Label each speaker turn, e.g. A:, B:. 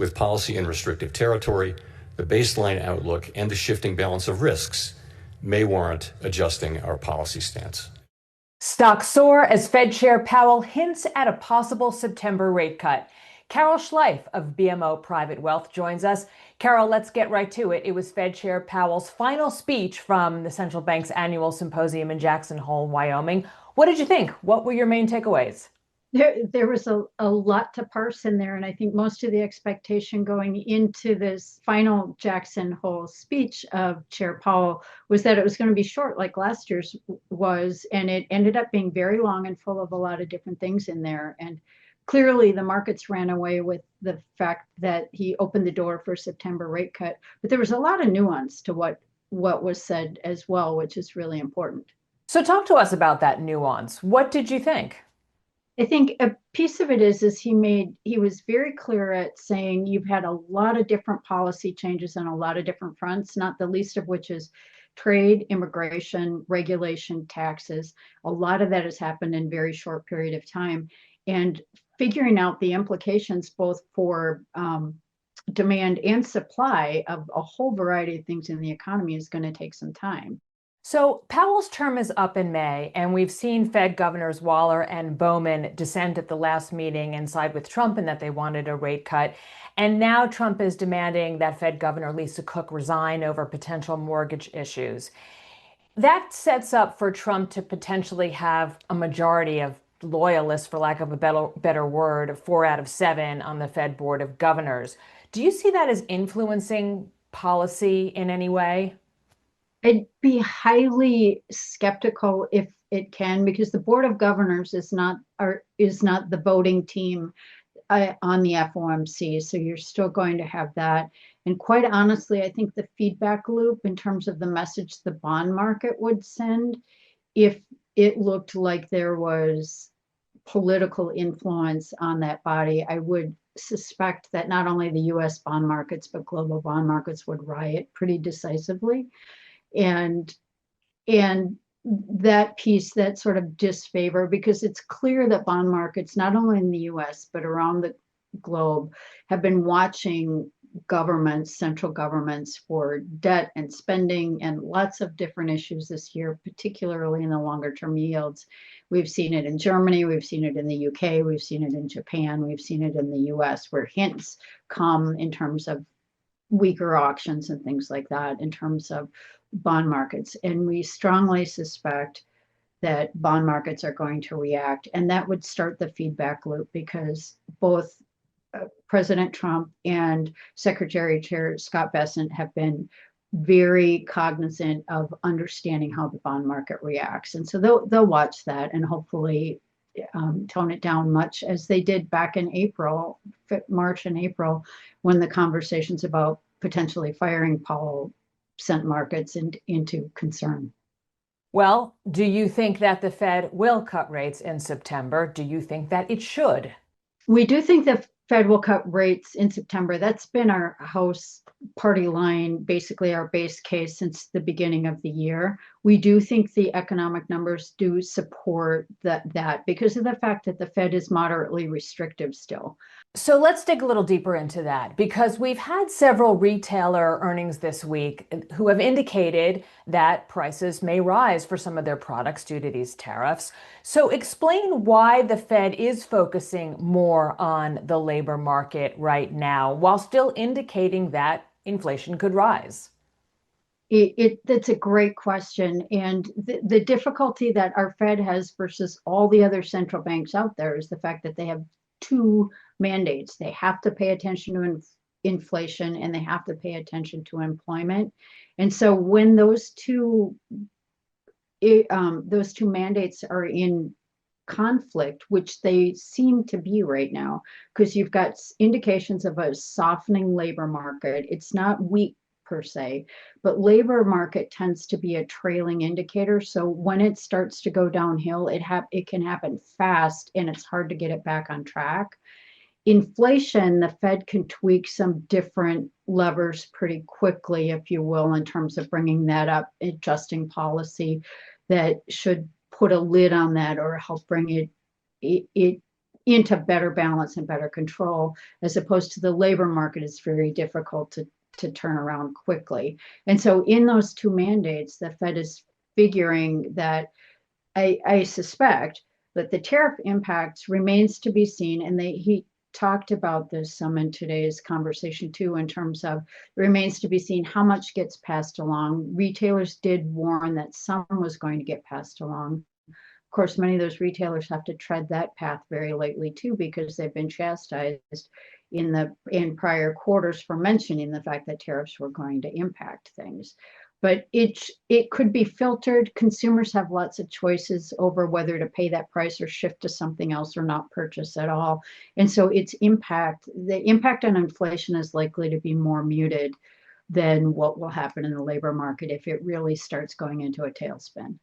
A: with policy in restrictive territory, the baseline outlook, and the shifting balance of risks may warrant adjusting our policy stance.
B: Stocks soar as Fed Chair Powell hints at a possible September rate cut. Carol Schleif of BMO Private Wealth joins us. Carol, let's get right to it. It was Fed Chair Powell's final speech from the central bank's annual symposium in Jackson Hole, Wyoming. What did you think? What were your main takeaways?
C: There was a lot to parse in there, and I think most of the expectation going into this final Jackson Hole speech of Chair Powell was that it was going to be short like last year's was, and it ended up being very long and full of a lot of different things in there. And clearly the markets ran away with the fact that he opened the door for September rate cut, but there was a lot of nuance to what was said as well, which is really important.
B: So talk to us about that nuance. What did you think?
C: I think a piece of it is he was very clear at saying you've had a lot of different policy changes on a lot of different fronts, not the least of which is trade, immigration, regulation, taxes. A lot of that has happened in a very short period of time. And figuring out the implications both for demand and supply of a whole variety of things in the economy is going to take some time.
B: So Powell's term is up in May, and we've seen Fed Governors Waller and Bowman dissent at the last meeting and side with Trump in that they wanted a rate cut. And now Trump is demanding that Fed Governor Lisa Cook resign over potential mortgage issues. That sets up for Trump to potentially have a majority of loyalists, for lack of a better word, 4 out of 7 on the Fed Board of Governors. Do you see that as influencing policy in any way?
C: I'd be highly skeptical if it can, because the Board of Governors is not the voting team on the FOMC. So you're still going to have that. And quite honestly, I think the feedback loop in terms of the message the bond market would send, if it looked like there was political influence on that body, I would suspect that not only the US bond markets, but global bond markets would riot pretty decisively. And that piece, that sort of disfavor, because it's clear that bond markets, not only in the US, but around the globe, have been watching governments, central governments, for debt and spending and lots of different issues this year, particularly in the longer term yields. We've seen it in Germany, we've seen it in the UK, we've seen it in Japan, we've seen it in the US, where hints come in terms of weaker auctions and things like that in terms of bond markets. And we strongly suspect that bond markets are going to react. And that would start the feedback loop, because both President Trump and Secretary Chair Scott Bessent have been very cognizant of understanding how the bond market reacts. And so they'll watch that and hopefully tone it down, much as they did back in April, March and April, when the conversations about potentially firing Powell sent markets into concern.
B: Well, do you think that the Fed will cut rates in September? Do you think that it should?
C: We do think the Fed will cut rates in September. That's been our House party line, basically our base case since the beginning of the year. We do think the economic numbers do support that because of the fact that the Fed is moderately restrictive still.
B: So let's dig a little deeper into that, because we've had several retailer earnings this week who have indicated that prices may rise for some of their products due to these tariffs. So explain why the Fed is focusing more on the labor market right now, while still indicating that inflation could rise.
C: That's a great question. And the difficulty that our Fed has versus all the other central banks out there is the fact that they have 2 mandates. They have to pay attention to inflation and they have to pay attention to employment. And so when those two mandates are in conflict, which they seem to be right now, because you've got indications of a softening labor market. It's not weak per se, but labor market tends to be a trailing indicator. So when it starts to go downhill, it can happen fast and it's hard to get it back on track. Inflation, the Fed can tweak some different levers pretty quickly, if you will, in terms of bringing that up, adjusting policy that should put a lid on that or help bring it into better balance and better control, as opposed to the labor market is very difficult to turn around quickly. And so in those two mandates, the Fed is figuring that I suspect that the tariff impacts remains to be seen. And he talked about this some in today's conversation too, in terms of it remains to be seen how much gets passed along. Retailers did warn that some was going to get passed along. Of course, many of those retailers have to tread that path very lightly too, because they've been chastised in prior quarters for mentioning the fact that tariffs were going to impact things. But it could be filtered. Consumers have lots of choices over whether to pay that price or shift to something else or not purchase at all. And so the impact on inflation is likely to be more muted than what will happen in the labor market if it really starts going into a tailspin.